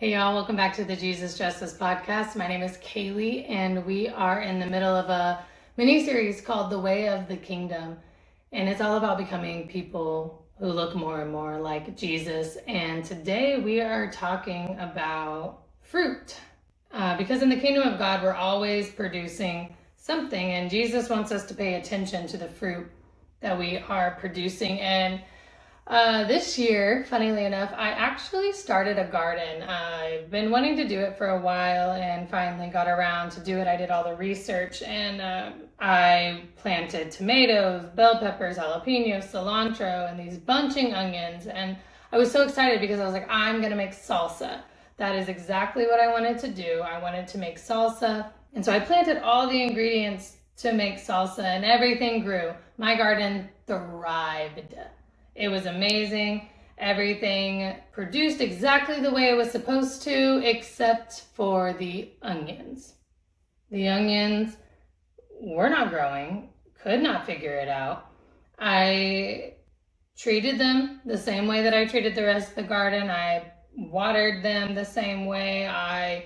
Hey y'all, welcome back to the Jesus Justice Podcast. My name is Kaylee and we are in the middle of a mini-series called The Way of the Kingdom. And it's all about becoming people who look more and more like Jesus. And today we are talking about fruit. Because in the kingdom of God, we're always producing something, and Jesus wants us to pay attention to the fruit that we are producing. And this year, funnily enough, I actually started a garden. I've been wanting to do it for a while and finally got around to do it. I did all the research and I planted tomatoes, bell peppers, jalapenos, cilantro, and these bunching onions. And I was so excited because I was like, I'm going to make salsa. That is exactly what I wanted to do. I wanted to make salsa. And so I planted all the ingredients to make salsa and everything grew. My garden thrived. It was amazing. Everything produced exactly the way it was supposed to, except for the onions. The onions were not growing, could not figure it out. I treated them the same way that I treated the rest of the garden. I watered them the same way. I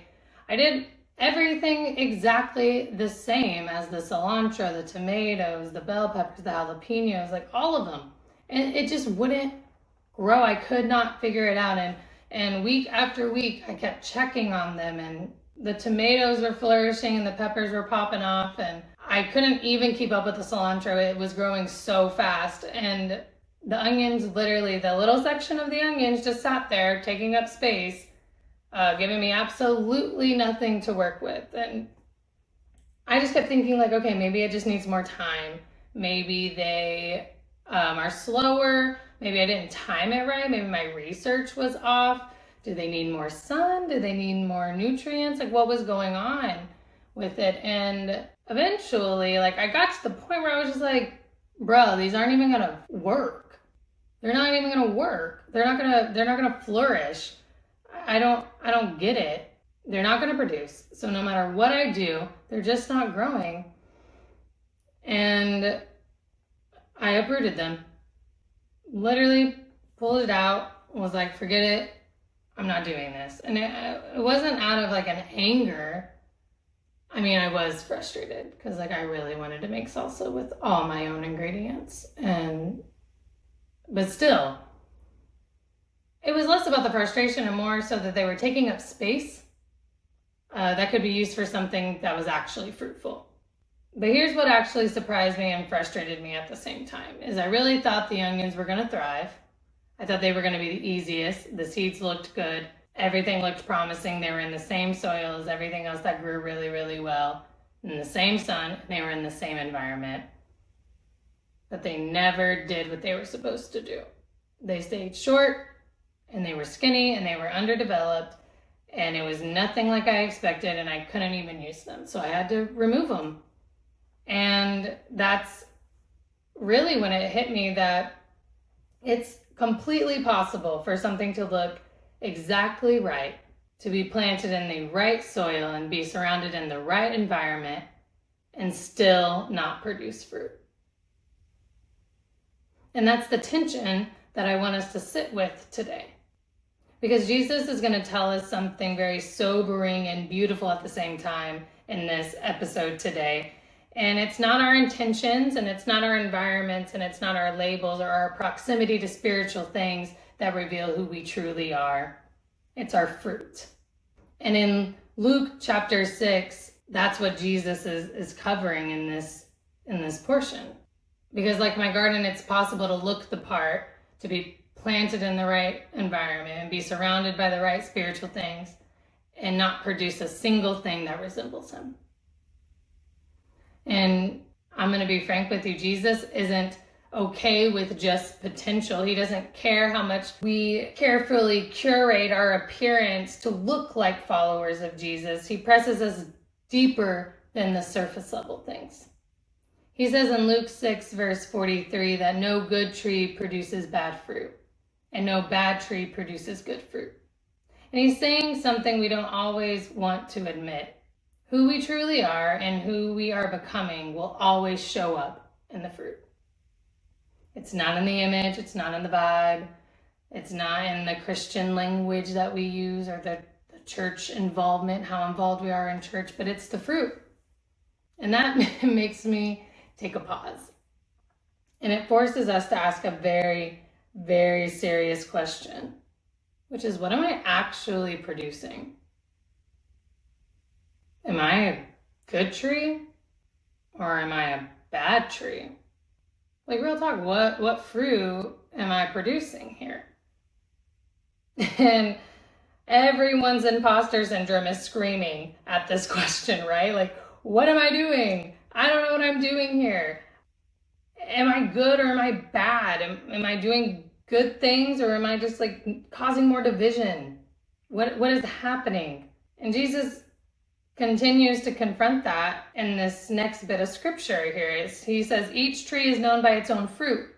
did everything exactly the same as the cilantro, the tomatoes, the bell peppers, the jalapenos, like all of them. And it just wouldn't grow. I could not figure it out. And week after week, I kept checking on them. And the tomatoes were flourishing and the peppers were popping off. And I couldn't even keep up with the cilantro. It was growing so fast. And the onions, literally, the little section of the onions just sat there taking up space, giving me absolutely nothing to work with. And I just kept thinking like, okay, maybe it just needs more time. Maybe they are slower. Maybe I didn't time it right. Maybe my research was off. Do they need more sun? Do they need more nutrients? Like, what was going on with it? And eventually, like, I got to the point where I was just like, bro, these aren't even gonna work. They're not even gonna work. They're not gonna flourish. I don't get it. They're not gonna produce. So no matter what I do, they're just not growing. And I uprooted them. Literally pulled it out, was like, forget it, I'm not doing this. And it wasn't out of like an anger. I mean, I was frustrated because like I really wanted to make salsa with all my own ingredients. But still, it was less about the frustration and more so that they were taking up space that could be used for something that was actually fruitful. But here's what actually surprised me and frustrated me at the same time, is I really thought the onions were gonna thrive. I thought they were gonna be the easiest. The seeds looked good. Everything looked promising. They were in the same soil as everything else that grew really, really well, in the same sun, and they were in the same environment. But they never did what they were supposed to do. They stayed short, and they were skinny, and they were underdeveloped, and it was nothing like I expected, and I couldn't even use them. So I had to remove them. And that's really when it hit me that it's completely possible for something to look exactly right, to be planted in the right soil and be surrounded in the right environment and still not produce fruit. And that's the tension that I want us to sit with today. Because Jesus is going to tell us something very sobering and beautiful at the same time in this episode today. And it's not our intentions, and it's not our environments, and it's not our labels or our proximity to spiritual things that reveal who we truly are. It's our fruit. And in Luke chapter 6, that's what Jesus is covering in this portion. Because like my garden, it's possible to look the part, to be planted in the right environment and be surrounded by the right spiritual things and not produce a single thing that resembles him. And I'm going to be frank with you, Jesus isn't okay with just potential. He doesn't care how much we carefully curate our appearance to look like followers of Jesus. He presses us deeper than the surface level things. He says in Luke 6 verse 43 that no good tree produces bad fruit and no bad tree produces good fruit. And he's saying something we don't always want to admit. Who we truly are and who we are becoming will always show up in the fruit. It's not in the image, it's not in the vibe, it's not in the Christian language that we use or the church involvement, how involved we are in church, but it's the fruit. And that makes me take a pause. And it forces us to ask a very, very serious question, which is, what am I actually producing? Am I a good tree or am I a bad tree? Like, real talk, what fruit am I producing here? And everyone's imposter syndrome is screaming at this question, right? Like, what am I doing? I don't know what I'm doing here. Am I good or am I bad? Am I doing good things or am I just like causing more division? What is happening? And Jesus continues to confront that in this next bit of scripture here. He says, each tree is known by its own fruit.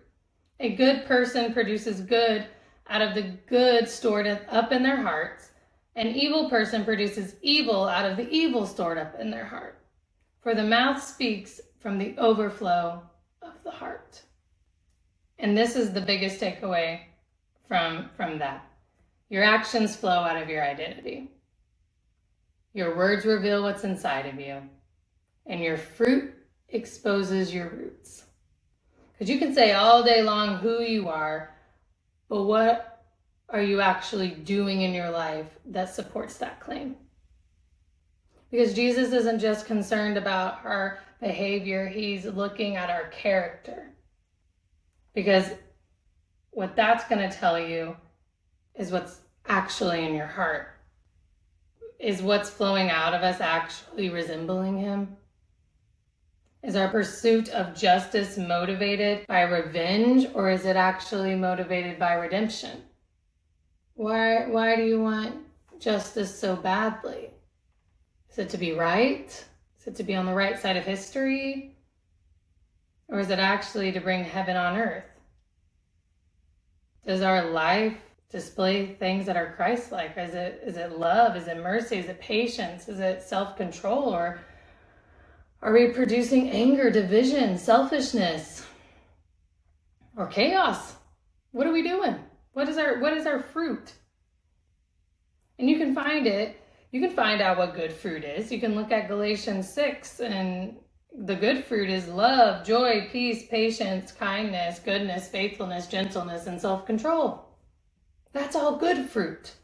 A good person produces good out of the good stored up in their hearts. An evil person produces evil out of the evil stored up in their heart. For the mouth speaks from the overflow of the heart. And this is the biggest takeaway from that. Your actions flow out of your identity. Your words reveal what's inside of you. And your fruit exposes your roots. Because you can say all day long who you are, but what are you actually doing in your life that supports that claim? Because Jesus isn't just concerned about our behavior, he's looking at our character. Because what that's going to tell you is what's actually in your heart. Is what's flowing out of us actually resembling him? Is our pursuit of justice motivated by revenge, or is it actually motivated by redemption? Why do you want justice so badly? Is it to be right? Is it to be on the right side of history? Or is it actually to bring heaven on earth? Does our life display things that are Christ-like? Is it love? Is it mercy? Is it patience? Is it self-control? Or are we producing anger, division, selfishness, or chaos? What are we doing? What is our fruit? And you can find it. You can find out what good fruit is. You can look at Galatians 6, and the good fruit is love, joy, peace, patience, kindness, goodness, faithfulness, gentleness, and self-control. That's all good fruit.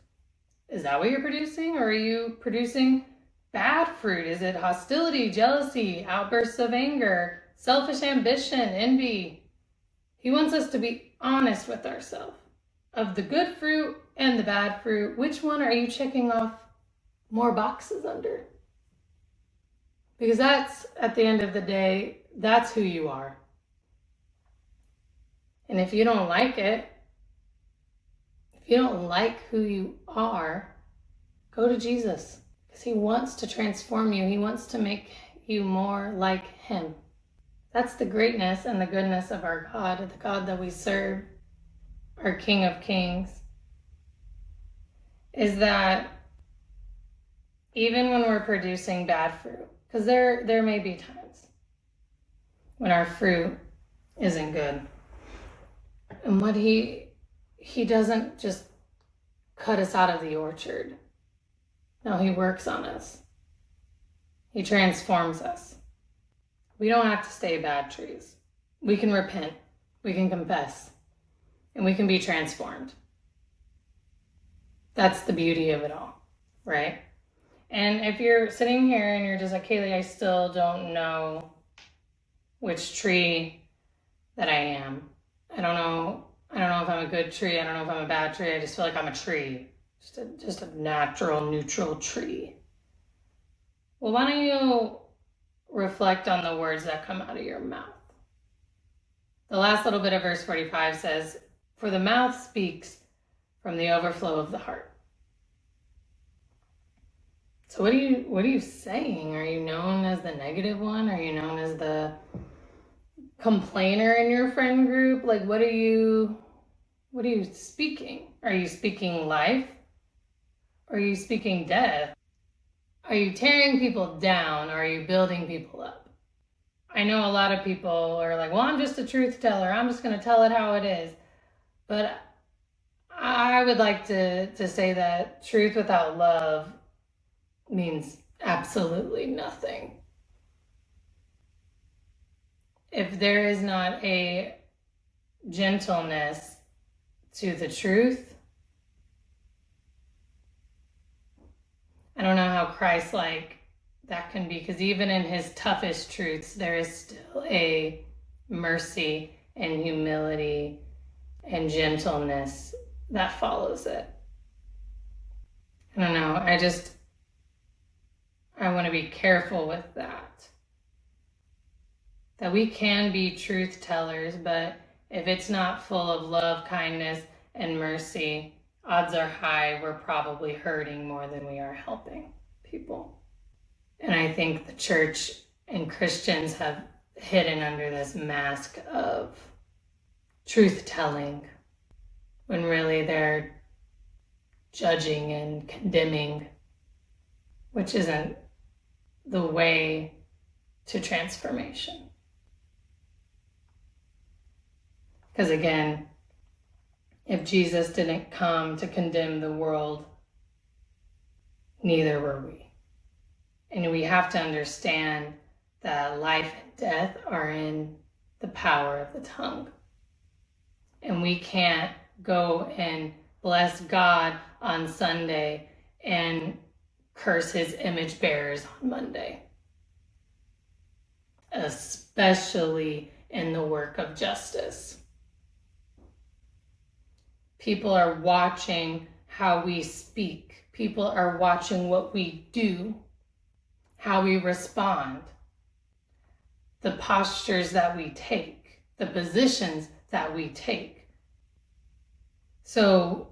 Is that what you're producing? Or are you producing bad fruit? Is it hostility, jealousy, outbursts of anger, selfish ambition, envy? He wants us to be honest with ourselves. Of the good fruit and the bad fruit, which one are you checking off more boxes under? Because that's, at the end of the day, that's who you are. And if you don't like it, if you don't like who you are, go to Jesus. Because he wants to transform you. He wants to make you more like him. That's the greatness and the goodness of our God, the God that we serve, our King of Kings, is that even when we're producing bad fruit, because there may be times when our fruit isn't good. And what he doesn't just cut us out of the orchard. No, he works on us. He transforms us. We don't have to stay bad trees. We can repent. We can confess. And we can be transformed. That's the beauty of it all, right? And if you're sitting here and you're just like, Kaylee, I still don't know which tree that I am. I don't know if I'm a good tree. I don't know if I'm a bad tree. I just feel like I'm a tree. Just a natural, neutral tree. Well, why don't you reflect on the words that come out of your mouth? The last little bit of verse 45 says, for the mouth speaks from the overflow of the heart. So what are you saying? Are you known as the negative one? Are you known as the complainer in your friend group? Like, what are you speaking? Are you speaking life? Or are you speaking death? Are you tearing people down? Or are you building people up? I know a lot of people are like, well, I'm just a truth teller. I'm just going to tell it how it is. But I I would like to say that truth without love means absolutely nothing. If there is not a gentleness to the truth, I don't know how Christ-like that can be, because even in his toughest truths, there is still a mercy and humility and gentleness that follows it. I don't know. I want to be careful with that. That we can be truth tellers, but if it's not full of love, kindness, and mercy, odds are high we're probably hurting more than we are helping people. And I think the church and Christians have hidden under this mask of truth telling when really they're judging and condemning, which isn't the way to transformation. Because again, if Jesus didn't come to condemn the world, neither were we. And we have to understand that life and death are in the power of the tongue. And we can't go and bless God on Sunday and curse his image bearers on Monday. Especially in the work of justice. People are watching how we speak. People are watching what we do, how we respond, the postures that we take, the positions that we take. So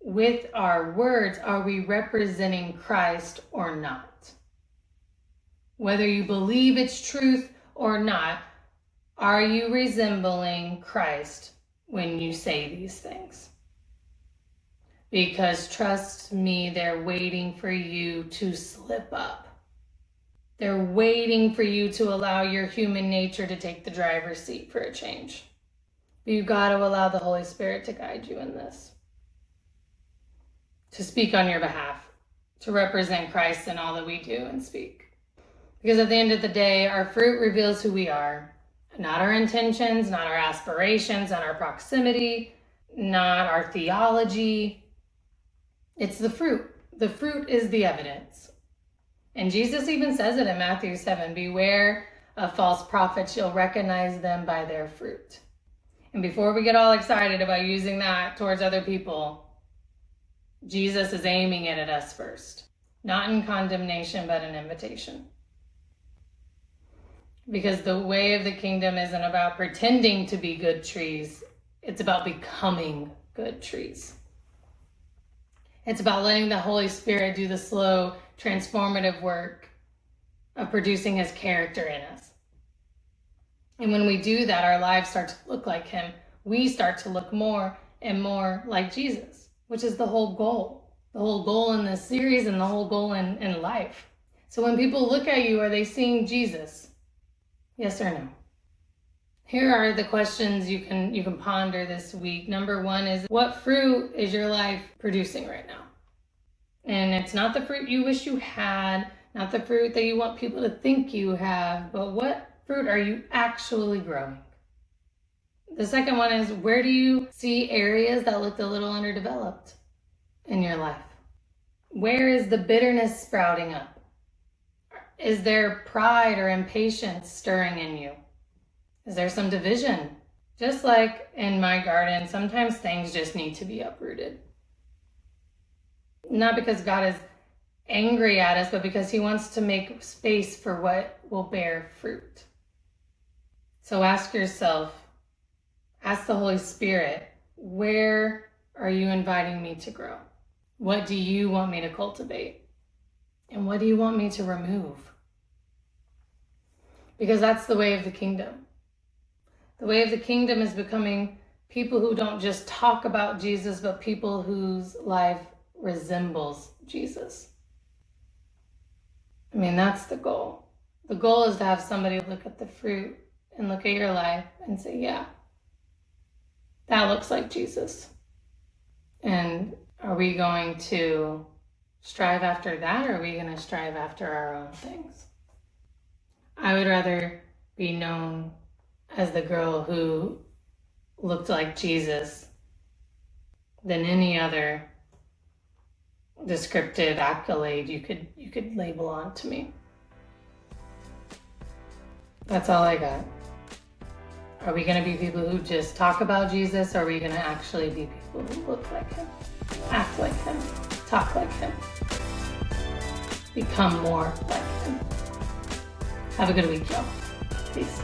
with our words, are we representing Christ or not? Whether you believe it's truth or not, are you resembling Christ when you say these things? Because trust me, they're waiting for you to slip up. They're waiting for you to allow your human nature to take the driver's seat for a change. But you got to allow the Holy Spirit to guide you in this. To speak on your behalf. To represent Christ in all that we do and speak. Because at the end of the day, our fruit reveals who we are. Not our intentions, not our aspirations, not our proximity, not our theology. It's the fruit. The fruit is the evidence. And Jesus even says it in Matthew 7, beware of false prophets, you'll recognize them by their fruit. And before we get all excited about using that towards other people, Jesus is aiming it at us first. Not in condemnation, but in invitation. Because the way of the kingdom isn't about pretending to be good trees. It's about becoming good trees. It's about letting the Holy Spirit do the slow, transformative work of producing his character in us. And when we do that, our lives start to look like him. We start to look more and more like Jesus, which is the whole goal. The whole goal in this series and the whole goal in life. So when people look at you, are they seeing Jesus? Yes or no? Here are the questions you can ponder this week. Number one is, what fruit is your life producing right now? And it's not the fruit you wish you had, not the fruit that you want people to think you have, but what fruit are you actually growing? The second one is, where do you see areas that looked a little underdeveloped in your life? Where is the bitterness sprouting up? Is there pride or impatience stirring in you? Is there some division? Just like in my garden, sometimes things just need to be uprooted. Not because God is angry at us, but because he wants to make space for what will bear fruit. So ask yourself, ask the Holy Spirit, where are you inviting me to grow? What do you want me to cultivate? And what do you want me to remove? Because that's the way of the kingdom. The way of the kingdom is becoming people who don't just talk about Jesus, but people whose life resembles Jesus. I mean, that's the goal. The goal is to have somebody look at the fruit and look at your life and say, yeah, that looks like Jesus. And are we going to strive after that, or are we going to strive after our own things? I would rather be known as the girl who looked like Jesus than any other descriptive accolade you could label onto me. That's all I got. Are we going to be people who just talk about Jesus, or are we going to actually be people who look like him, act like him, talk like him, become more like him? Have a good week, y'all. Peace.